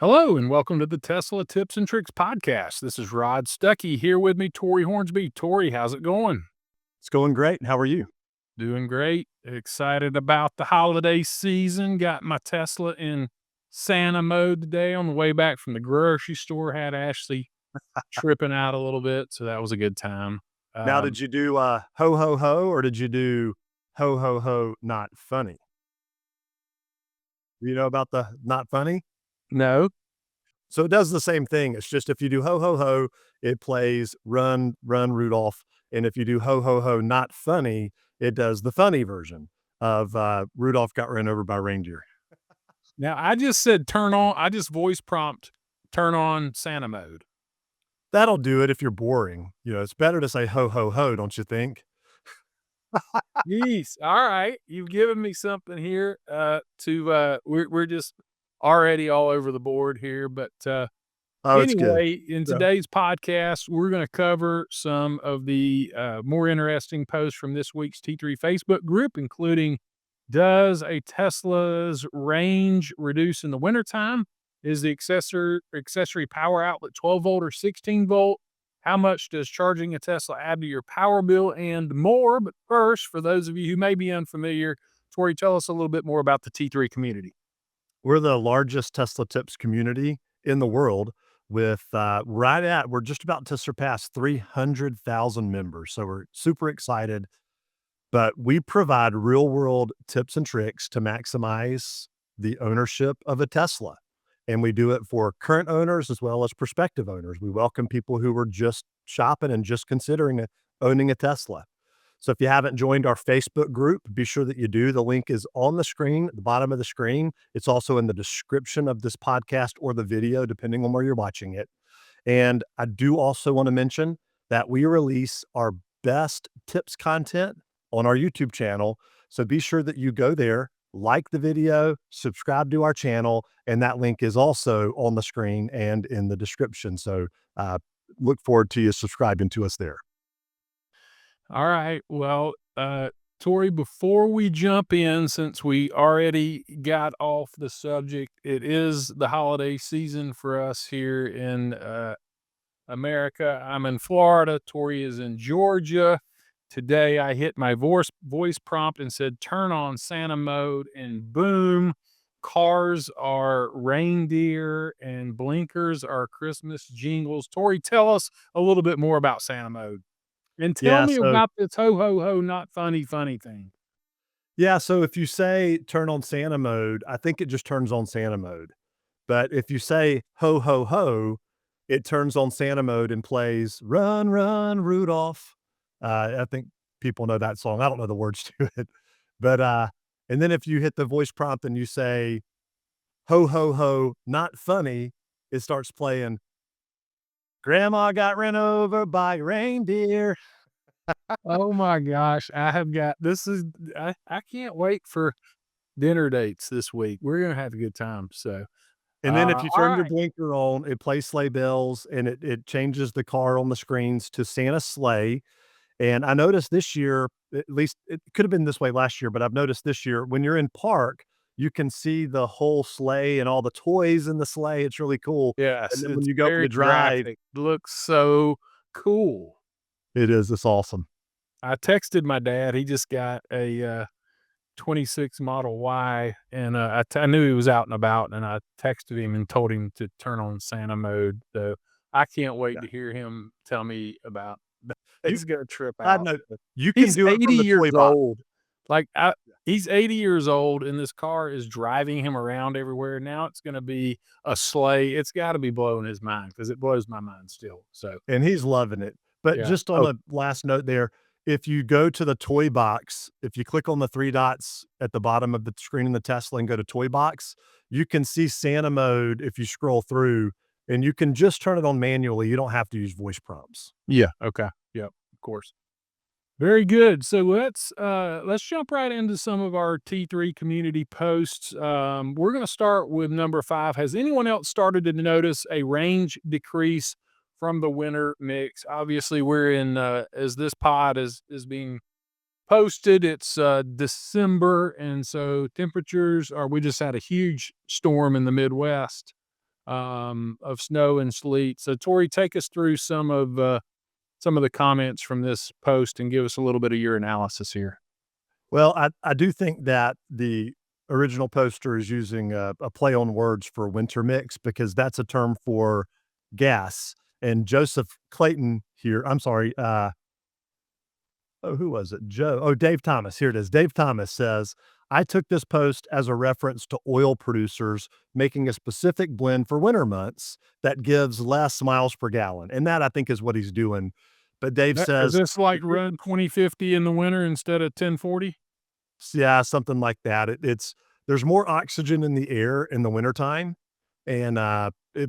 Hello and welcome to the Tesla Tips and Tricks podcast. This is Rod Stuckey here with me, Tori Hornsby. Tori, how's it going? It's going great. How are you? Doing great. Excited about the holiday season. Got my Tesla in Santa mode today on the way back from the grocery store. Had Ashley tripping out a little bit, so that was a good time. Now, did you do ho ho ho or did you do ho ho ho not funny? Do you know about the not funny? No. So it does the same thing. It's just if you do ho ho ho, it plays run, run Rudolph. And if you do ho ho ho not funny, it does the funny version of Rudolph got run over by reindeer. Now I just said turn on, I just voice prompt turn on Santa mode. That'll do it if you're boring. It's better to say ho ho ho, don't you think? Yeesh. All right. You've given me something here we're just already all over the board here. But Oh, it's good. anyway, in Yeah. today's podcast, we're going to cover some of the more interesting posts from this week's T3 Facebook group, including does a Tesla's range reduce in the wintertime? Is the accessory power outlet 12 volt or 16 volt? How much does charging a Tesla add to your power bill and more? But first, for those of you who may be unfamiliar, Tori, tell us a little bit more about the T3 community. We're the largest Tesla Tips community in the world with we're just about to surpass 300,000 members. So we're super excited, but we provide real world tips and tricks to maximize the ownership of a Tesla. And we do it for current owners as well as prospective owners. We welcome people who are just shopping and just considering owning a Tesla. So if you haven't joined our Facebook group, be sure that you do. The link is on the screen, at the bottom of the screen. It's also in the description of this podcast or the video, depending on where you're watching it. And I do also want to mention that we release our best tips content on our YouTube channel. So be sure that you go there, like the video, subscribe to our channel, and that link is also on the screen and in the description. So look forward to you subscribing to us there. All right. Well, Tori, before we jump in, since we already got off the subject, it is the holiday season for us here in America. I'm in Florida. Tori is in Georgia. Today, I hit my voice prompt and said, turn on Santa mode, and boom, cars are reindeer and blinkers are Christmas jingles. Tori, tell us a little bit more about Santa mode. And tell Yeah. me So about this ho, ho, ho, not funny, funny thing. Yeah, so if you say turn on Santa mode, I think it just turns on Santa mode. But if you say ho, ho, ho, it turns on Santa mode and plays run, run, Rudolph. I think people know that song. I don't know the words to it. But, and then if you hit the voice prompt and you say ho, ho, ho, not funny, it starts playing Grandma got ran over by a reindeer. Oh my gosh, I have got this is I can't wait for dinner dates this week. We're gonna have a good time. So, And then if you all turn your right. blinker on, it plays sleigh bells and it changes the car on the screens to Santa's sleigh. And I noticed this year, at least it could have been this way last year, but I've noticed this year when you're in park, you can see the whole sleigh and all the toys in the sleigh. It's really cool. And Yes, then when it's you go very to drive, graphic. Looks so cool. it's awesome. I texted my dad. He just got a 26 Model Y, and I knew he was out and about, and I texted him and told him to turn on Santa mode. So I can't wait Yeah. to hear him tell me about that. You, He's gonna trip I out. know you can He's do it 80 from the toy years box. old. Like, he's 80 years old, and this car is driving him around everywhere. Now it's gonna be a sleigh. It's gotta be blowing his mind because it blows my mind still. So, And he's loving it. But yeah. just on Oh, a last note there, if you go to the toy box, if you click on the 3 dots at the bottom of the screen in the Tesla and go to toy box, you can see Santa mode if you scroll through, and you can just turn it on manually. You don't have to use voice prompts. yeah, okay. Yep, of course. Very good. So let's jump right into some of our T3 community posts. We're going to start with number 5. Has anyone else started to notice a range decrease from the winter mix? Obviously, we're in as this pod is being posted. It's December, and so temperatures are. We just had a huge storm in the Midwest of snow and sleet. So, Tori, take us through some of the comments from this post and give us a little bit of your analysis here. Well, I do think that the original poster is using a play on words for winter mix because that's a term for gas. And Joseph Clayton here, I'm sorry, oh, who was it? Dave Thomas. Here it is. Dave Thomas says, I took this post as a reference to oil producers making a specific blend for winter months that gives less miles per gallon. And that I think is what he's doing. But Dave Is says, this like run 2050 in the winter instead of 1040? yeah, something like that. It's there's more oxygen in the air in the wintertime and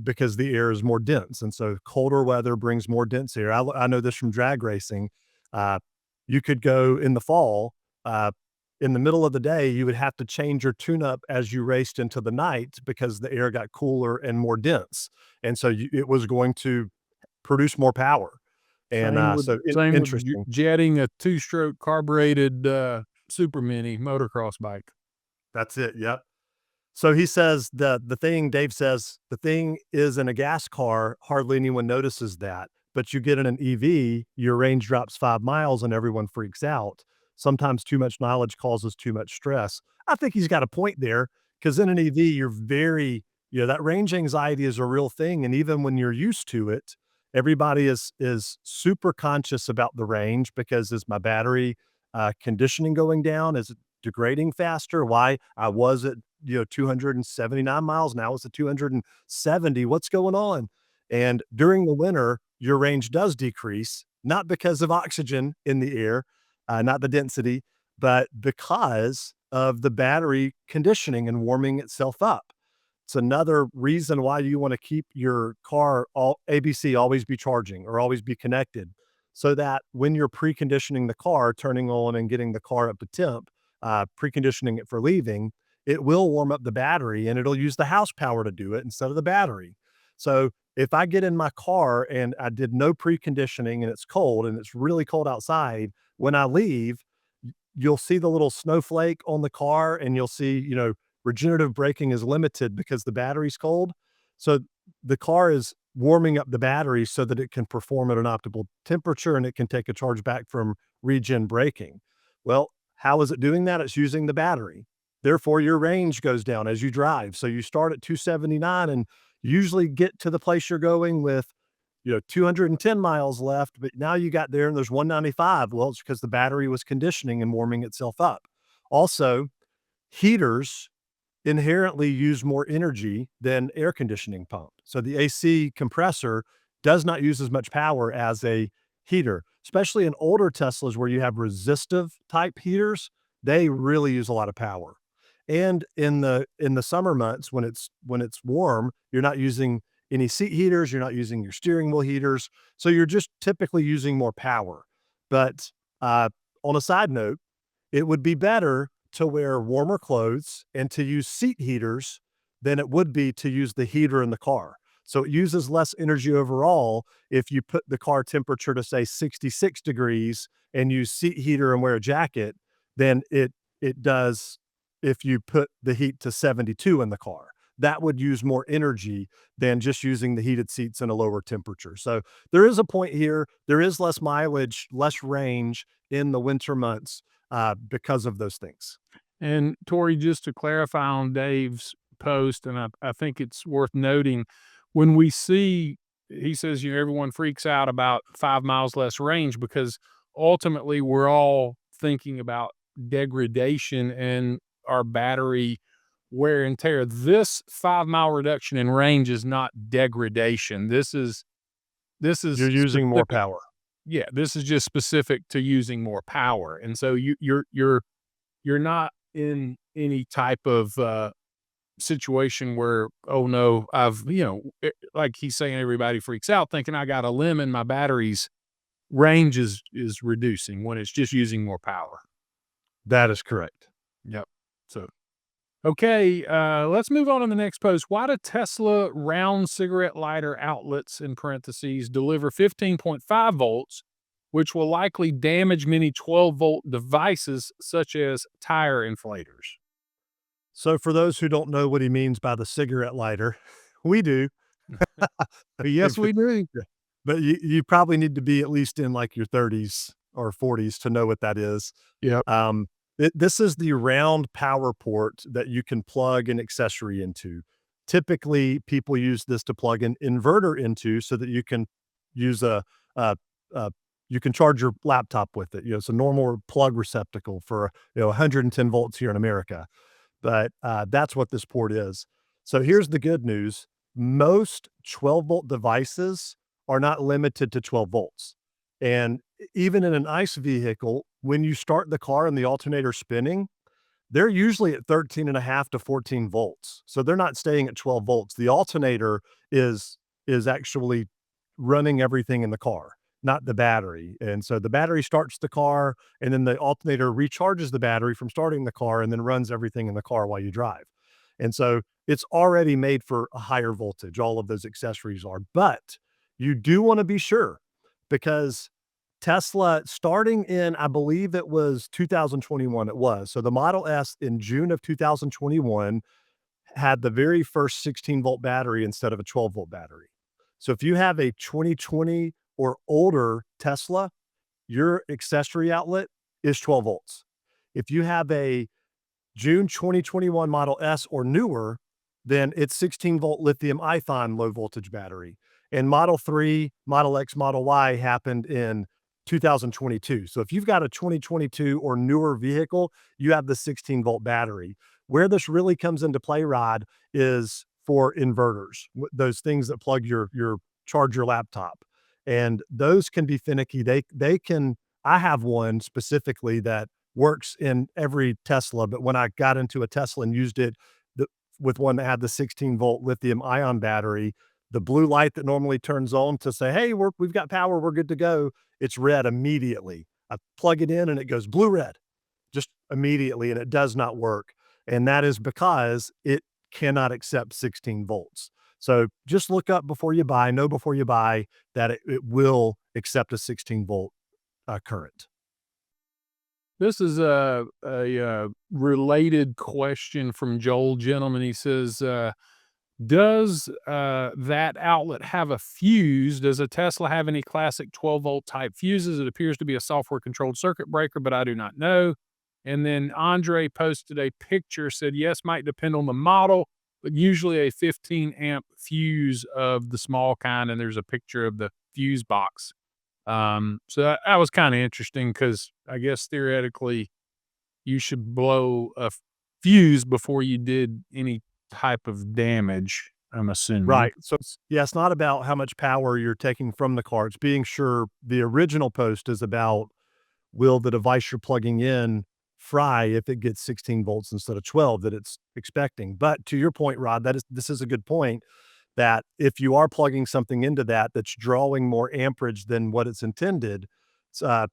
because the air is more dense. And so colder weather brings more dense air. I know this from drag racing. Uh, you could go in the fall, uh, in the middle of the day, you would have to change your tune up as you raced into the night because the air got cooler and more dense. And so it was going to produce more power. And Same with interesting. jetting a two-stroke carbureted, super mini motocross bike. That's it. Yep. So he says the thing Dave says, "The thing is in a gas car, hardly anyone notices that, but you get in an EV, your range drops 5 miles and everyone freaks out. Sometimes too much knowledge causes too much stress." I think he's got a point there, because in an EV, you're very that range anxiety is a real thing, and even when you're used to it, everybody is super conscious about the range because is my battery, conditioning going down? Is it degrading faster? Why? I was at 279 miles. Now it's at 270. What's going on? And during the winter, your range does decrease, not because of oxygen in the air, not the density, but because of the battery conditioning and warming itself up. It's another reason why you want to keep your car all ABC always be charging or always be connected so that when you're preconditioning the car, turning on and getting the car up to temp, preconditioning it for leaving, it will warm up the battery and it'll use the house power to do it instead of the battery. So if I get in my car and I did no preconditioning and it's cold and it's really cold outside, when I leave, you'll see the little snowflake on the car and you'll see, regenerative braking is limited because the battery's cold. So the car is warming up the battery so that it can perform at an optimal temperature and it can take a charge back from regen braking. Well, how is it doing that? It's using the battery. Therefore, your range goes down as you drive. So you start at 279 and usually get to the place you're going with 210 miles left, but now you got there and there's 195. Well, it's because the battery was conditioning and warming itself up. Also, heaters inherently use more energy than air conditioning pump. So the AC compressor does not use as much power as a heater, especially in older Teslas where you have resistive type heaters, they really use a lot of power. And in the summer months when it's warm, you're not using any seat heaters, you're not using your steering wheel heaters, so you're just typically using more power. But on a side note, it would be better to wear warmer clothes and to use seat heaters than it would be to use the heater in the car. So it uses less energy overall if you put the car temperature to say 66 degrees and use seat heater and wear a jacket than it does if you put the heat to 72 in the car. That would use more energy than just using the heated seats in a lower temperature. So there is a point here. There is less mileage, less range in the winter months because of those things. And Tori, just to clarify on Dave's post, and I think it's worth noting when we see, he says, everyone freaks out about 5 miles less range because ultimately we're all thinking about degradation and our battery wear and tear. This 5 mile reduction in range is not degradation. This is You're using more specific. power. Yeah, this is just specific to using more power. And so you're not in any type of situation where, oh no, like he's saying, everybody freaks out thinking I got a lemon, my battery's range is reducing when it's just using more power. That is correct. Yep. So okay, let's move on to the next post. Why do Tesla round cigarette lighter outlets in parentheses deliver 15.5 volts, which will likely damage many 12-volt devices such as tire inflators? So for those who don't know what he means by the cigarette lighter, We do. Yes, If we do. yeah, but you probably need to be at least in, like, your 30s or 40s to know what that is. Yep. Um, this is the round power port that you can plug an accessory into. Typically, people use this to plug an inverter into so that you can use a a you can charge your laptop with it. It's a normal plug receptacle for, 110 volts here in America. But, that's what this port is. So here's the good news. Most 12-volt devices are not limited to 12 volts. And even in an ICE vehicle, when you start the car and the alternator's spinning, they're usually at 13.5 to 14 volts. So they're not staying at 12 volts. The alternator is is actually running everything in the car, not the battery. And so the battery starts the car, and then the alternator recharges the battery from starting the car and then runs everything in the car while you drive. And so it's already made for a higher voltage, all of those accessories are. But you do want to be sure because Tesla, starting in, I believe it was 2021, it was. So the Model S in June of 2021 had the very first 16-volt battery instead of a 12-volt battery. So if you have a 2020 or older Tesla, your accessory outlet is 12 volts. If you have a June 2021 Model S or newer, then it's 16-volt lithium-ion low voltage battery. And Model 3, Model X, Model Y happened in 2022. So if you've got a 2022 or newer vehicle, you have the 16-volt battery. Where this really comes into play, Rod, is for inverters, those things that plug your charge your laptop. And those can be finicky. They can I have one specifically that works in every Tesla, but when I got into a Tesla and used it the with one that had the 16-volt lithium-ion battery, the blue light that normally turns on to say, "Hey, we've got power, we're good to go," it's red immediately. I plug it in and it goes blue red just immediately, and it does not work. And that is because it cannot accept 16 volts. So just look up before you buy, know before you buy that it will accept a 16-volt current. This is a related question from Joel Gentleman. He says, does that outlet have a fuse? Does a Tesla have any classic 12-volt type fuses? It appears to be a software controlled circuit breaker, but I do not know. And then Andre posted a picture, said, yes, might depend on the model, but usually a 15 amp fuse of the small kind. And there's a picture of the fuse box. So that was kind of interesting because I guess theoretically you should blow a fuse before you did any type of damage, I'm assuming. Right. So yeah, it's not about how much power you're taking from the car. It's being sure the original post is about will the device you're plugging in fry if it gets 16 volts instead of 12 that it's expecting. But to your point, Rod, this is a good point that if you are plugging something into that that's drawing more amperage than what it's intended, uh,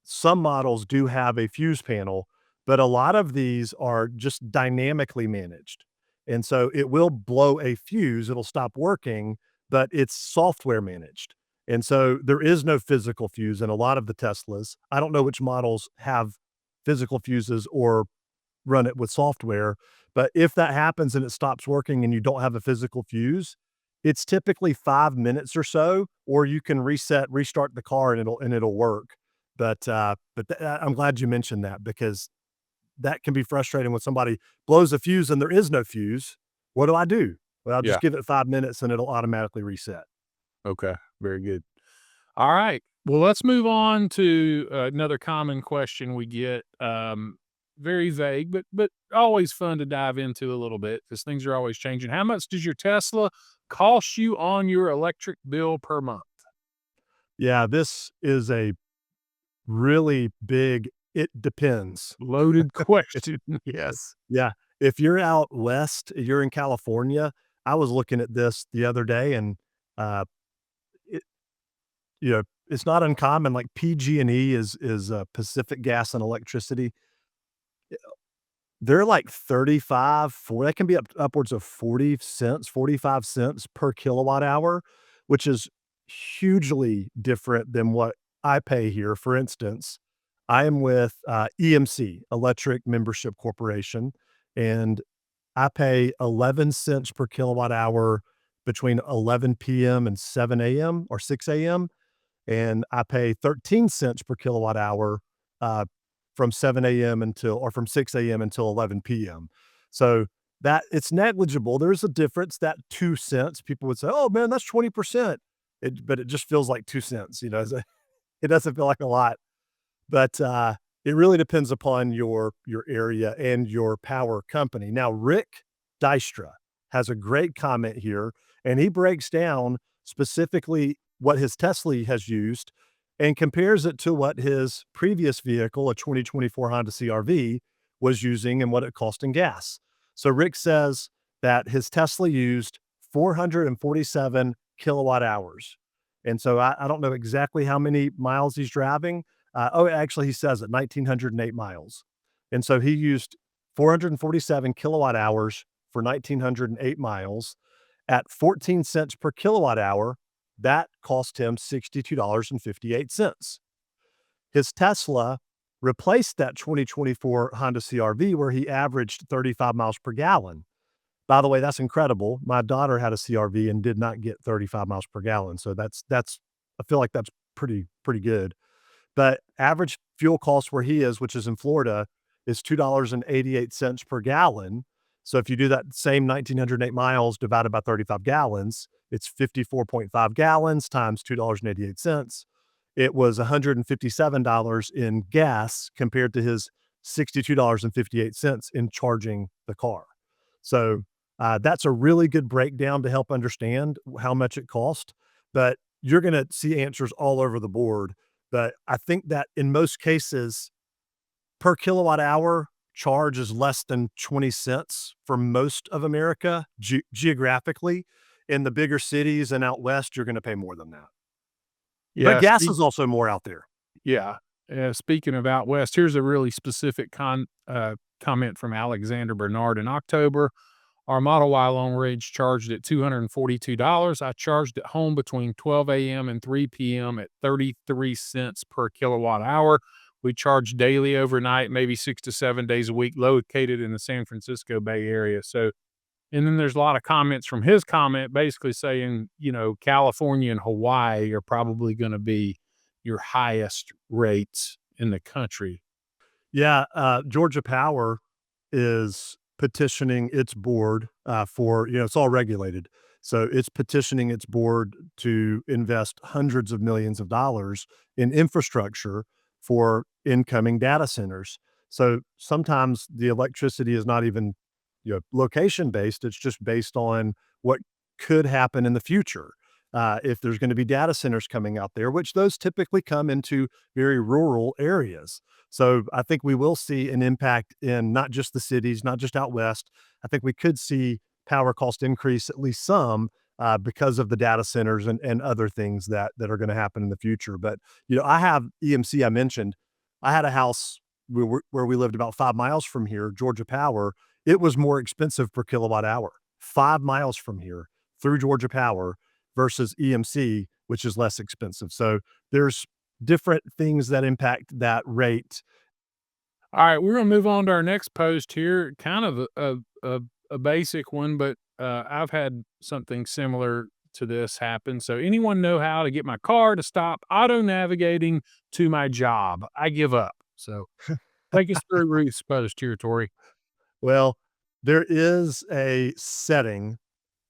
some models do have a fuse panel, but a lot of these are just dynamically managed. And so it will blow a fuse, it'll stop working, but it's software managed. And so there is no physical fuse in a lot of the Teslas. I don't know which models have physical fuses or run it with software, but if that happens and it stops working and you don't have a physical fuse, it's typically 5 minutes or so, or you can restart the car and it'll work. I'm glad you mentioned that because that can be frustrating when somebody blows a fuse and there is no fuse. What do I do? Well, I'll Yeah. just give it 5 minutes and it'll automatically reset. Okay. Very good. All right. Well, let's move on to another common question we get. Very vague, but always fun to dive into a little bit because things are always changing. How much does your Tesla cost you on your electric bill per month? Yeah, this is a really big it depends. Loaded It question. Yes. Yeah. If you're out west, you're in California, I was looking at this the other day and, uh, it it's not uncommon, like PG&E is Pacific Gas and Electricity. They're like 35, 40 that can be upwards of 40 cents, 45 cents per kilowatt hour, which is hugely different than what I pay here. For instance, I am with, EMC, Electric Membership Corporation, and I pay 11 cents per kilowatt hour between 11 p.m. and 7 a.m. or 6 a.m., and I pay 13 cents per kilowatt hour uh, from 7 a.m. until or from 6 a.m. until 11 p.m. So that it's negligible. There's a difference, that 2 cents. People would say, "Oh man, that's 20%." But it just feels like 2 cents. It doesn't feel like a lot. But, it really depends upon your area and your power company. Now, Rick Dystra has a great comment here, and he breaks down specifically what his Tesla has used and compares it to what his previous vehicle, a 2024 Honda CR-V, was using and what it cost in gas. So Rick says that his Tesla used 447 kilowatt hours. And so I don't know exactly how many miles he's driving, actually, he says it, 1,908 miles. And so he used 447 kilowatt hours for 1,908 miles at 14 cents per kilowatt hour. That cost him $62.58. His Tesla replaced that 2024 Honda CR-V where he averaged 35 miles per gallon. By the way, that's incredible. My daughter had a CR-V and did not get 35 miles per gallon. So that's I feel like that's pretty good. But average fuel cost where he is, which is in Florida, is $2.88 per gallon. So if you do that same 1,908 miles divided by 35 gallons, it's 54.5 gallons times $2.88. It was $157 in gas compared to his $62.58 in charging the car. So, that's a really good breakdown to help understand how much it cost, but you're gonna see answers all over the board. But I think that in most cases, per kilowatt hour charge is less than 20 cents for most of America geographically. In the bigger cities and out west, you're gonna pay more than that. But Yeah, gas is also more out there. yeah. Speaking of out west, here's a really specific comment from Alexander Bernard. In October, our Model Y long range charged at $242. I charged at home between 12 a.m. and 3 p.m. at 33 cents per kilowatt hour. We charge daily, overnight, maybe 6 to 7 days a week, located in the San Francisco Bay Area. So, and then there's a lot of comments from his comment basically saying, California and Hawaii are probably going to be your highest rates in the country. Yeah, Georgia Power is petitioning its board, it's all regulated. So it's petitioning its board to invest hundreds of millions of dollars in infrastructure for incoming data centers. So sometimes the electricity is not even, location based. It's just based on what could happen in the future. If there's going to be data centers coming out there, which those typically come into very rural areas. So I think we will see an impact in not just the cities, not just out west. I think we could see power cost increase at least some because of the data centers and other things that are going to happen in the future. But I have EMC. I mentioned I had a house where we lived about 5 miles from here, Georgia Power. It was more expensive per kilowatt hour 5 miles from here through Georgia Power versus EMC, which is less expensive. So there's different things that impact that rate. All right, we're gonna move on to our next post here. Kind of a basic one, but I've had something similar to this happen. So, anyone know how to get my car to stop auto navigating to my job? I give up. So, take us through Ruth's post here, Tori. Well, there is a setting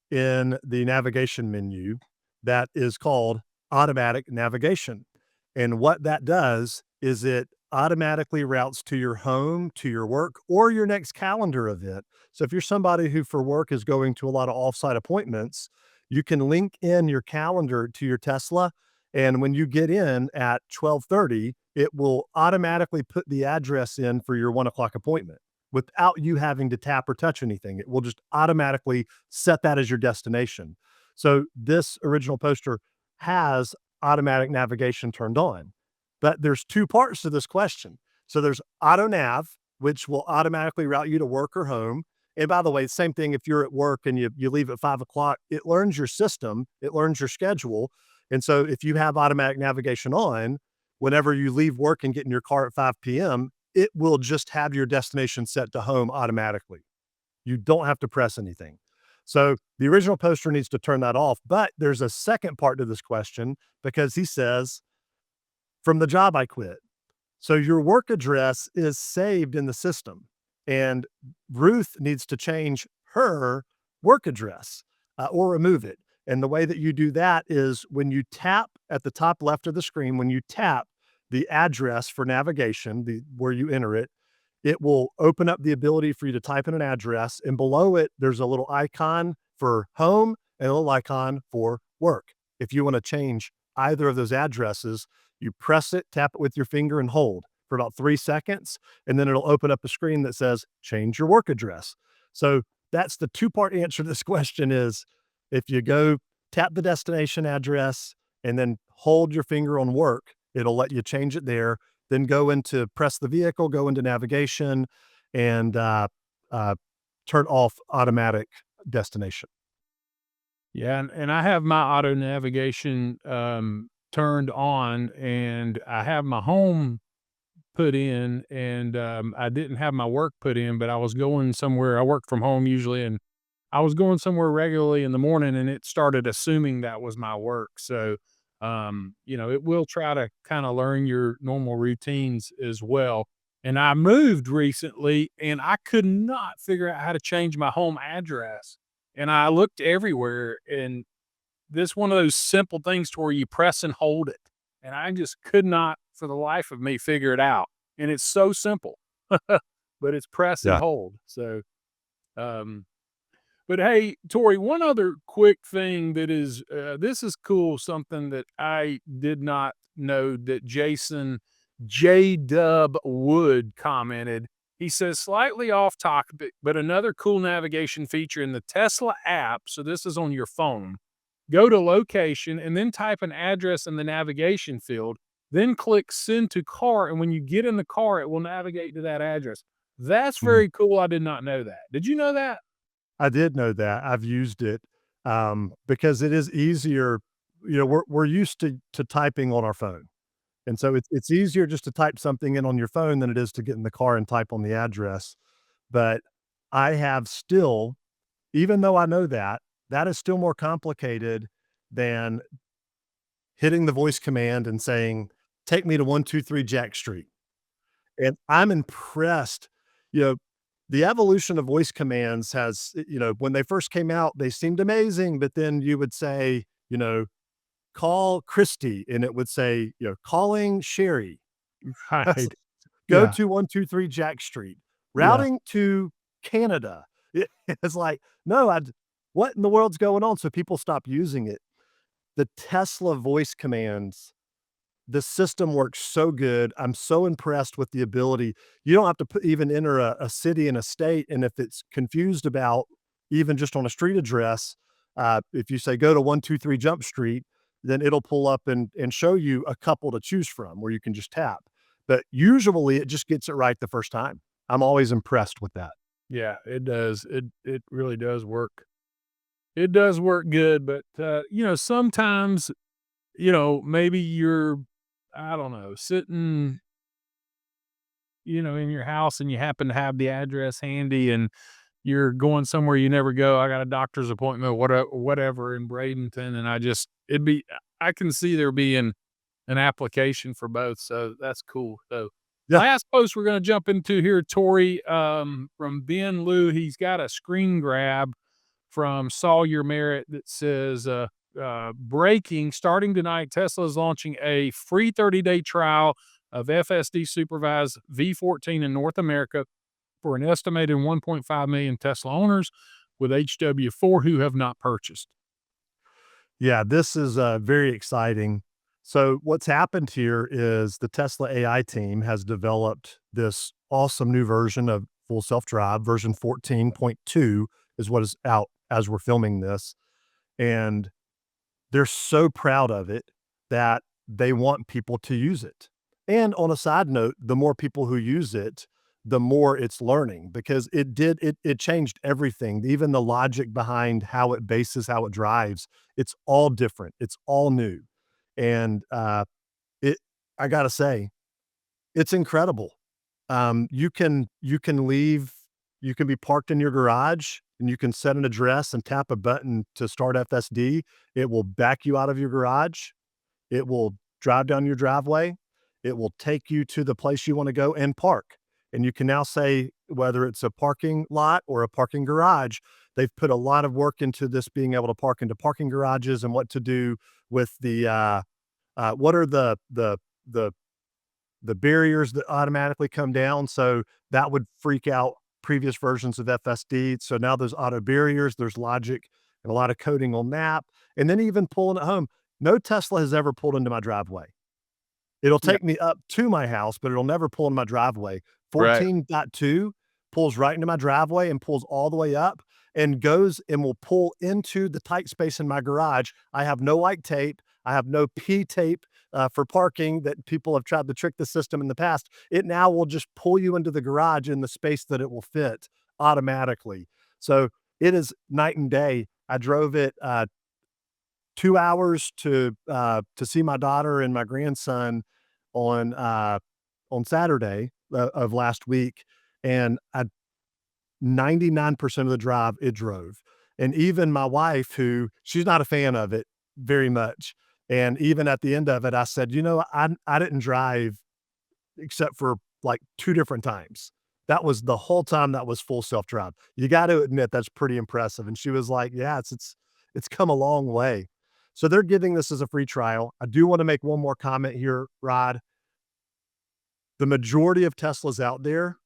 in the navigation menu that is called automatic navigation. And what that does is it automatically routes to your home, to your work, or your next calendar event. So if you're somebody who for work is going to a lot of offsite appointments, you can link in your calendar to your Tesla. And when you get in at 12:30, it will automatically put the address in for your 1 o'clock appointment without you having to tap or touch anything. It will just automatically set that as your destination. So this original poster has automatic navigation turned on. But there's two parts to this question. So there's auto nav, which will automatically route you to work or home. And by the way, same thing if you're at work and you leave at 5 o'clock, it learns your system, it learns your schedule. And so if you have automatic navigation on, whenever you leave work and get in your car at 5 p.m., it will just have your destination set to home automatically. You don't have to press anything. So the original poster needs to turn that off. But there's a second part to this question because he says, from the job I quit. So your work address is saved in the system, and Ruth needs to change her work address or remove it. And the way that you do that is when you tap at the top left of the screen, when you tap the address for navigation, where you enter it, it will open up the ability for you to type in an address. And below it, there's a little icon for home and a little icon for work. If you want to change either of those addresses, you press it, tap it with your finger, and hold for about 3 seconds, and then it'll open up a screen that says, "Change your work address." So that's the two-part answer to this question is, if you go tap the destination address and then hold your finger on work, it'll let you change it there, then go into press the vehicle, go into navigation, and, uh, turn off automatic destination. Yeah, and I have my auto navigation, turned on, and I have my home put in, and, I didn't have my work put in, but I was going somewhere. I work from home usually, and I was going somewhere regularly in the morning, and it started assuming that was my work. So, it will try to kinda learn your normal routines as well. And I moved recently, and I could not figure out how to change my home address. And I looked everywhere, and this one of those simple things to where you press and hold it, and I just could not, for the life of me, figure it out. And it's so simple, but it's press and Yeah. hold. So, um but hey, Tori, one other quick thing that is, this is cool, something that I did not know that Jason J. Dub Wood commented. He says, slightly off topic, but another cool navigation feature in the Tesla app. So this is on your phone. Go to location and then type an address in the navigation field. Then click send to car. And when you get in the car, it will navigate to that address. That's Mhm. very cool. I did not know that. Did you know that? I did know that. I've used it, because it is easier. We're used to typing on our phone, and so it's easier just to type something in on your phone than it is to get in the car and type on the address. But I have still, even though I know that, that is still more complicated than hitting the voice command and saying, "Take me to 123 Jack Street." And I'm impressed, you know, the evolution of voice commands has, when they first came out, they seemed amazing, but then you would say, "Call Christy," and it would say, "Calling Sherry." Right. "Go Yeah. to 123 Jack Street. Yeah. Routing to Canada." It's like, "No, what in the world's going on?" So people stopped using it. The Tesla voice commands, the system works so good. I'm so impressed with the ability. You don't have to even enter a city and a state, and if it's confused about even just on a street address, if you say, "Go to 123 Jump Street," then it'll pull up and show you a couple to choose from where you can just tap. But usually, it just gets it right the first time. I'm always impressed with that. Yeah, it does. It really does work. It does work good, but, sometimes, maybe you're, I don't know, sitting, in your house and you happen to have the address handy and you're going somewhere you never go. I got a doctor's appointment, whatever in Bradenton, and I can see there being an application for both, so that's cool. So, Yeah. last post we're gonna jump into here, Tori, from Ben Liu. He's got a screen grab from Sawyer Merritt that says, breaking, starting tonight, Tesla is launching a free 30-day trial of FSD supervised V14 in North America for an estimated 1.5 million Tesla owners with HW4 who have not purchased. Yeah, this is, very exciting. So what's happened here is the Tesla AI team has developed this awesome new version of full self-drive. Version 14.2 is what is out as we're filming this, and they're so proud of it that they want people to use it. And on a side note, the more people who use it, the more it's learning because it changed everything, even the logic behind how it bases, how it drives. It's all different. It's all new. And, it I gotta say, it's incredible. You can be parked in your garage and you can set an address and tap a button to start FSD. It will back you out of your garage. It will drive down your driveway. It will take you to the place you wanna go and park. And you can now say whether it's a parking lot or a parking garage, they've put a lot of work into this being able to park into parking garages and what to do with what are the the barriers that automatically come down. So that would freak out previous versions of FSD. So now there's auto barriers, there's logic and a lot of coding on that. And then even pulling at home. No Tesla has ever pulled into my driveway. It'll Yeah. take me up to my house, but it'll never pull into my driveway. Right. 14.2 pulls right into my driveway and pulls all the way up and goes and will pull into the tight space in my garage. I have no white tape. I have no P tape for parking that people have tried to trick the system in the past. It now will just pull you into the garage in the space that it will fit automatically. So it is night and day. I drove it 2 hours to see my daughter and my grandson on, uh, on Saturday of last week, and I 99% of the drive, it drove. And even my wife, who she's not a fan of it very much, and even at the end of it, I said, "You know, I didn't drive except for, like, 2 different times. That was the whole time that was full self-drive. You gotta admit that's pretty impressive." And she was like, "Yeah, it's come a long way." So they're giving this as a free trial. I do wanna make one more comment here, Rod. The majority of Teslas out there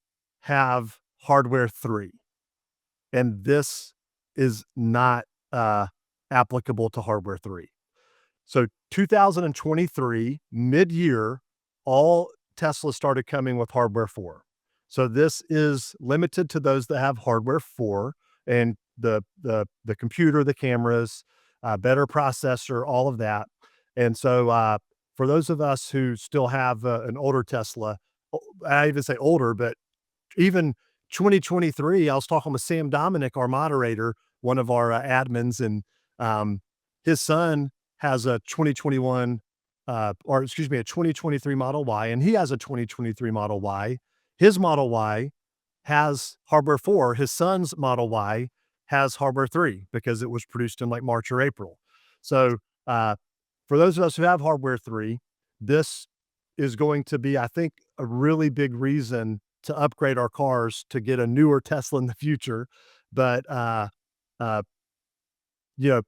have hardware 3, and this is not, applicable to hardware 3. So 2023, mid-year, all Teslas started coming with hardware 4. So this is limited to those that have hardware 4 and the computer, the cameras, better processor, all of that. And so, for those of us who still have, an older Tesla, I even say older, but even 2023, I was talking with Sam Dominic, our moderator, one of our admins, and his son has a 2021, or excuse me, a 2023 Model Y, and he has a 2023 Model Y. His Model Y has hardware 4. His son's Model Y has hardware 3 because it was produced in like March or April. So, uh, for those of us who have hardware 3, this is going to be, I think, a really big reason to upgrade our cars to get a newer Tesla in the future. But, uh, you know,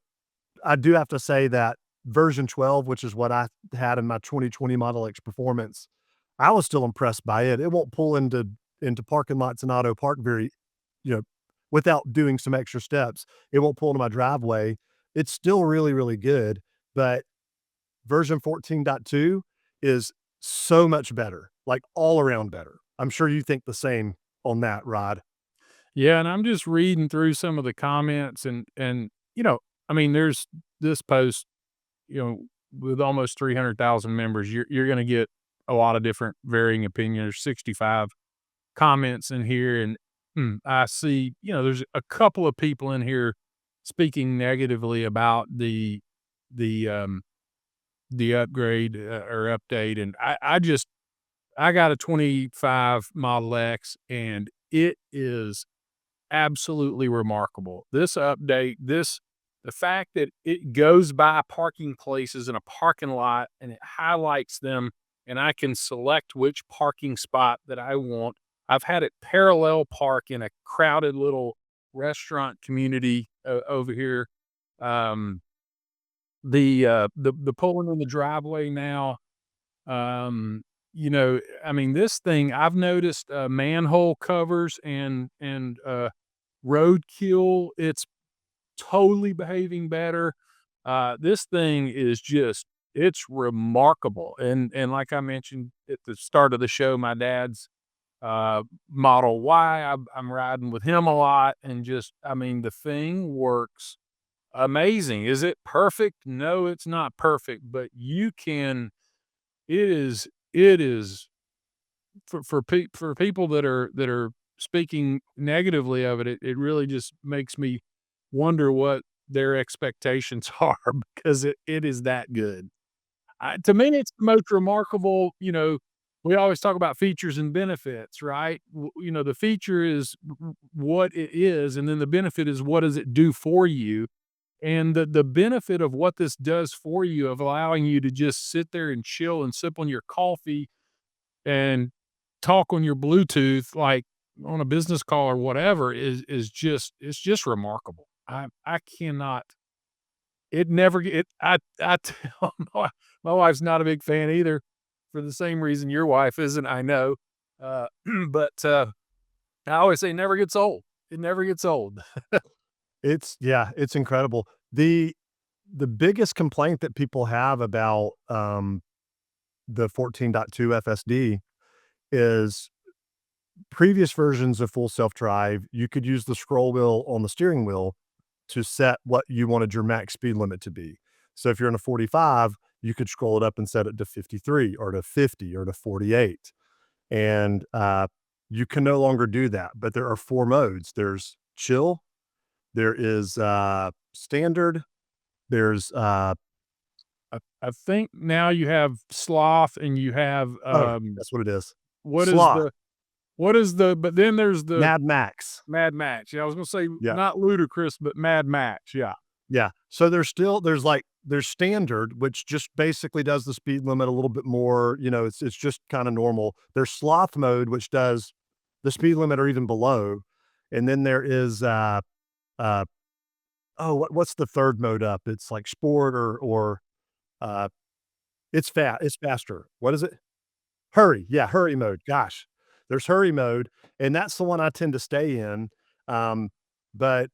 I do have to say that version 12, which is what I had in my 2020 Model X Performance, I was still impressed by it. It won't pull into parking lots and auto park very, you know, without doing some extra steps. It won't pull into my driveway. It's still really, really good, but version 14.2 is so much better, like all around better. I'm sure you think the same on that, Rod. Yeah, and I'm just reading through some of the comments you know, I mean, there's this post, you know, with almost 300,000 members, you're gonna get a lot of different varying opinions. There's 65 comments in here, and, I see, you know, there's a couple of people in here speaking negatively about the, um, the upgrade, or update, and I got a '25 Model X, and it is absolutely remarkable. This update, the fact that it goes by parking places in a parking lot and it highlights them, and I can select which parking spot that I want. I've had it parallel park in a crowded little restaurant community over here. Um, the pulling in the driveway now, um, you know, I mean, this thing I've noticed, manhole covers and roadkill, it's totally behaving better. This thing is just it's remarkable, and like I mentioned at the start of the show, my dad's, Model Y, I'm riding with him a lot, and just I mean, the thing works amazing. Is it perfect? No, it's not perfect, but you can it is for people that are speaking negatively of it, it really just makes me wonder what their expectations are because it is that good. To me, it's the most remarkable, you know, we always talk about features and benefits, right? The feature is what it is, and then the benefit is what does it do for you. And the benefit of what this does for you, of allowing you to just sit there and chill and sip on your coffee and talk on your Bluetooth, like on a business call or whatever, is just it's just remarkable. I cannot. It never it I tell my wife's not a big fan either, for the same reason your wife isn't, I know. Uh, but I always say it never gets old. It never gets old. It's yeah, it's incredible. The biggest complaint that people have about, the 14.2 FSD is previous versions of full self-drive, you could use the scroll wheel on the steering wheel to set what you wanted your max speed limit to be. So if you're in a 45, you could scroll it up and set it to 53 or to 50 or to 48. And, you can no longer do that, but there are 4 modes. There's chill, there is, standard, there's, I think now you have sloth and you have, oh, that's what it is. what is Sloth, the what is the but then there's the Mad Max. Mad Max. Yeah, I was gonna say Yeah. not ludicrous, but Mad Max. Yeah. Yeah. So there's standard, which just basically does the speed limit a little bit more, it's just kinda normal. There's sloth mode, which does the speed limit or even below. And then there is, uh, oh, what's the 3rd mode up? It's like sport or, uh, it's faster. What is it? Hurry. Yeah, hurry mode. Gosh. There's hurry mode, and that's the one I tend to stay in. But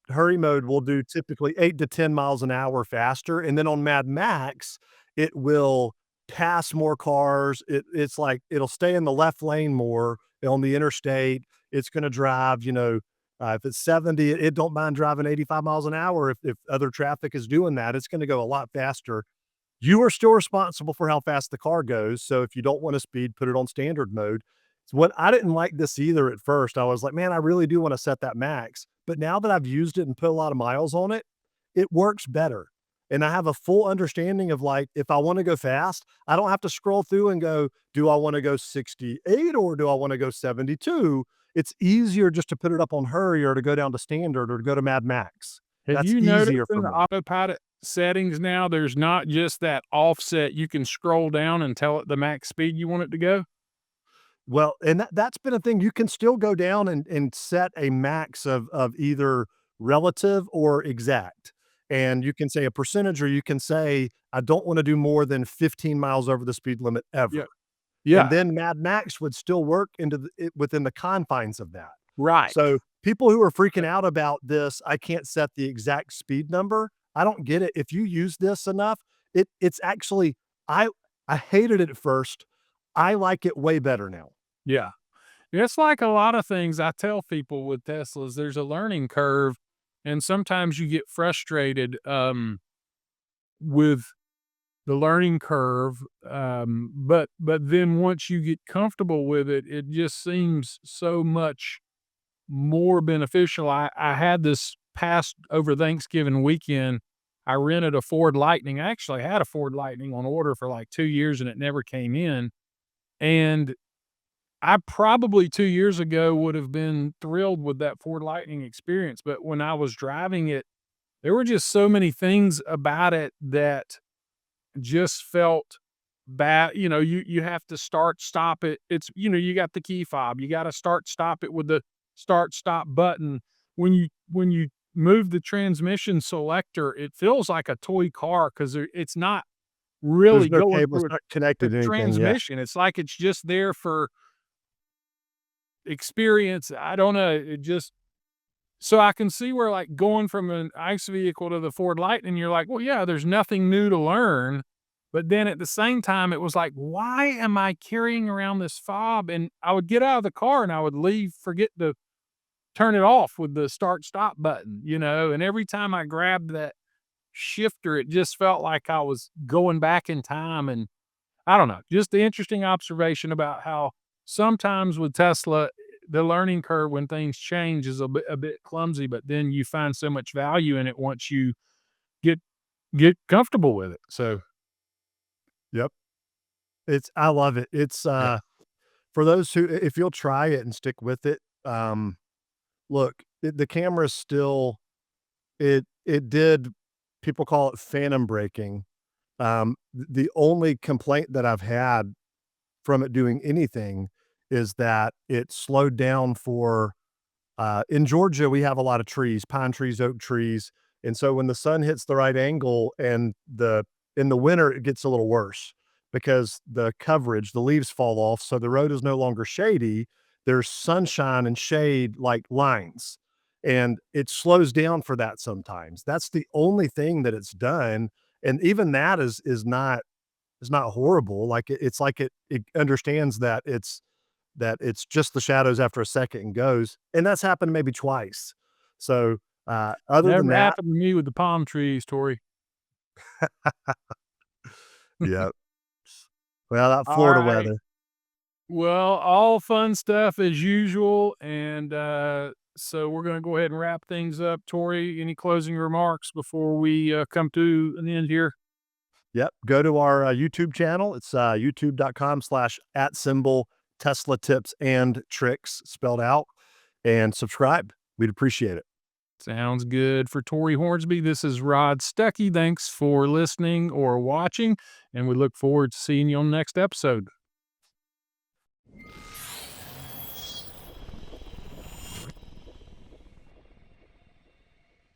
hurry mode will do typically 8 to 10 miles an hour faster, and then on Mad Max, it will pass more cars. It's like it'll stay in the left lane more on the interstate. It's gonna drive, if it's 70, it don't mind driving 85 miles an hour if other traffic is doing that. It's gonna go a lot faster. You are still responsible for how fast the car goes, so if you don't wanna speed, put it on standard mode. So what I didn't like this either at first. I was like, "Man, I really do wanna set that max," but now that I've used it and put a lot of miles on it, it works better, and I have a full understanding of, like, if I wanna go fast, I don't have to scroll through and go, "Do I wanna go 68 or do I wanna go 72?" It's easier just to put it up on hurry or to go down to standard or to go to Mad Max. Have That's you noticed easier in for the me. autopilot settings now, there's not just that offset, you can scroll down and tell it the max speed you want it to go? Well, and that's been a thing. You can still go down and set a max of either relative or exact. And you can say a percentage or you can say, "I don't wanna do more than 15 miles over the speed limit Yeah. ever." And Yeah. then Mad Max would still work into within the confines of that. Right. So, people who are freaking out about this, "I can't set the exact speed number," I don't get it. If you use this enough, it's actually I I hated it at first. I like it way better now. Yeah. It's like a lot of things I tell people with Teslas, there's a learning curve, and sometimes you get frustrated, with the learning curve, but then once you get comfortable with it, it just seems so much more beneficial. I had this past over Thanksgiving weekend, I rented a Ford Lightning. I actually had a Ford Lightning on order for like 2 years and it never came in, and I probably 2 years ago would have been thrilled with that Ford Lightning experience, but when I was driving it, there were just so many things about it that just felt bad. You have to start, stop it. You got the key fob. You gotta start, stop it with the start, stop button. When you move the transmission selector, it feels like a toy car because it's not There's really no going cable, through it's not connected a to anything, yeah. transmission. It's like it's just there for experience. I don't know. It just so I can see where, like, going from an ICE vehicle to the Ford Lightning, you're like, "Well, yeah, there's nothing new to learn." But then at the same time, it was like, "Why am I carrying around this fob?" And I would get out of the car and I would leave, forget to turn it off with the start stop button, and every time I grabbed that shifter, it just felt like I was going back in time. And I don't know, just the interesting observation about how sometimes with Tesla, the learning curve when things change is a bit clumsy, but then you find so much value in it once you get get comfortable with it. So Yep. I love it. Yeah. For those who if you'll try it and stick with it, look, the camera is still it did people call it phantom braking. The only complaint that I've had from it doing anything is that it slowed down for in Georgia, we have a lot of trees, pine trees, oak trees, and so when the sun hits the right angle and the in the winter, it gets a little worse because the coverage, the leaves fall off, so the road is no longer shady. There's sunshine and shade like lines, and it slows down for that sometimes. That's the only thing that it's done, and even that is not horrible. Like it's like it understands that it's just the shadows after a second and goes, and that's happened maybe twice. So, other than Never that, happened to me with the palm trees, Tori. yeah. Well, that All Florida right. weather. Well, all fun stuff as usual, and, so we're gonna go ahead and wrap things up. Tori, any closing remarks before we, come to an end here? Yep. Go to our YouTube channel. It's youtube.com/@ Tesla tips and tricks spelled out and subscribe. We'd appreciate it. Sounds good. For Tori Hornsby, this is Rod Stuckey. Thanks for listening or watching, and we look forward to seeing you on the next episode.